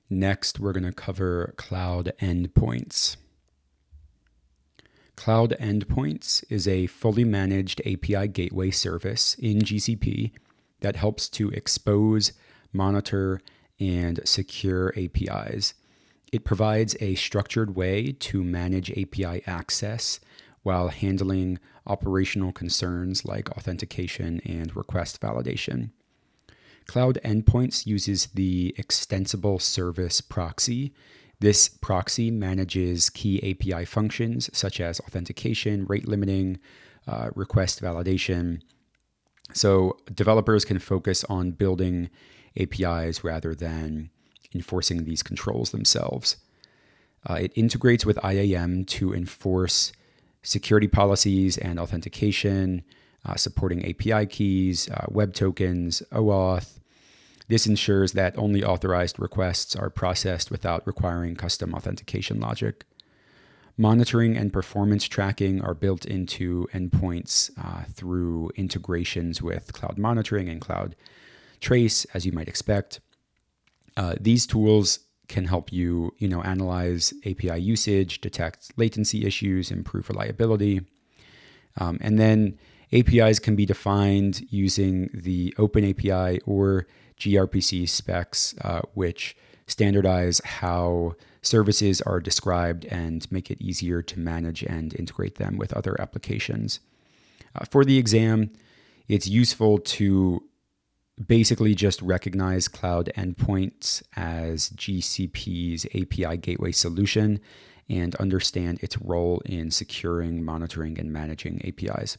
Next, we're going to cover Cloud Endpoints. Cloud Endpoints is a fully managed API gateway service in GCP that helps to expose, monitor, and secure APIs. It provides a structured way to manage API access while handling operational concerns like authentication and request validation. Cloud Endpoints uses the extensible service proxy. This proxy manages key API functions such as authentication, rate limiting, request validation. So developers can focus on building APIs rather than enforcing these controls themselves. It integrates with IAM to enforce security policies and authentication, supporting API keys, web tokens, OAuth. This ensures that only authorized requests are processed without requiring custom authentication logic. Monitoring and performance tracking are built into endpoints through integrations with Cloud Monitoring and Cloud Trace, as you might expect. These tools can help you, analyze API usage, detect latency issues, improve reliability. And then APIs can be defined using the OpenAPI or gRPC specs, which standardize how services are described and make it easier to manage and integrate them with other applications. For the exam, it's useful to basically just recognize Cloud Endpoints as GCP's API gateway solution and understand its role in securing, monitoring, and managing APIs.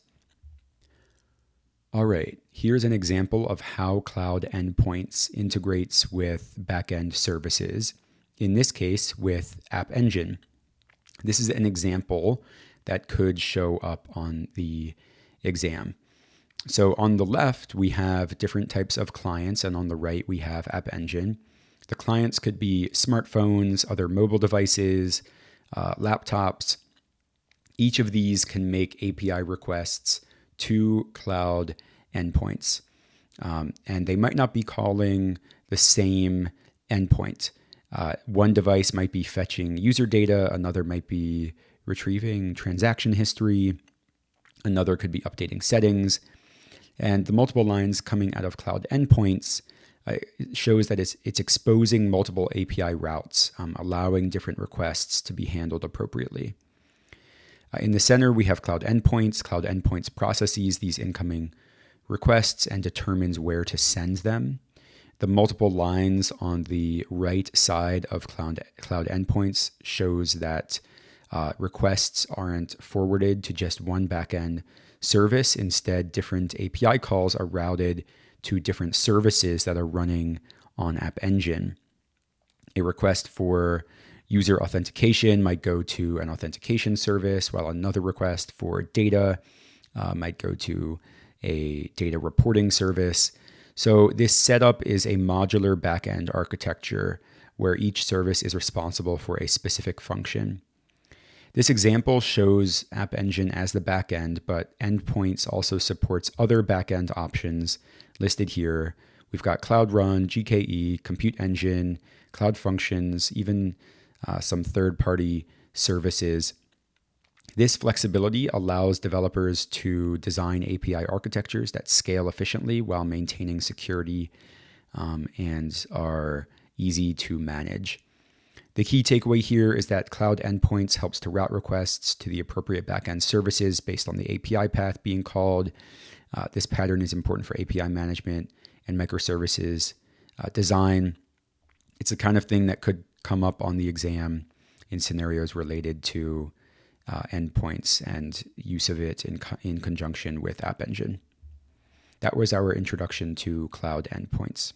All right, here's an example of how Cloud Endpoints integrates with backend services, in this case with App Engine. This is an example that could show up on the exam. So on the left, we have different types of clients, and on the right, we have App Engine. The clients could be smartphones, other mobile devices, laptops. Each of these can make API requests to Cloud Endpoints. And they might not be calling the same endpoint. One device might be fetching user data, another might be retrieving transaction history, another could be updating settings. And the multiple lines coming out of Cloud Endpoints shows that it's exposing multiple API routes, allowing different requests to be handled appropriately. In the center, we have Cloud Endpoints. Cloud Endpoints processes these incoming requests and determines where to send them. The multiple lines on the right side of Cloud Endpoints shows that requests aren't forwarded to just one backend service. Instead, different API calls are routed to different services that are running on App Engine. A request for user authentication might go to an authentication service, while another request for data might go to a data reporting service. So this setup is a modular backend architecture where each service is responsible for a specific function. This example shows App Engine as the backend, but Endpoints also supports other backend options listed here. We've got Cloud Run, GKE, Compute Engine, Cloud Functions, even some third-party services. This flexibility allows developers to design API architectures that scale efficiently while maintaining security and are easy to manage. The key takeaway here is that Cloud Endpoints helps to route requests to the appropriate backend services based on the API path being called. This pattern is important for API management and microservices design. It's the kind of thing that could come up on the exam in scenarios related to endpoints and use of it in conjunction with App Engine. That was our introduction to Cloud Endpoints.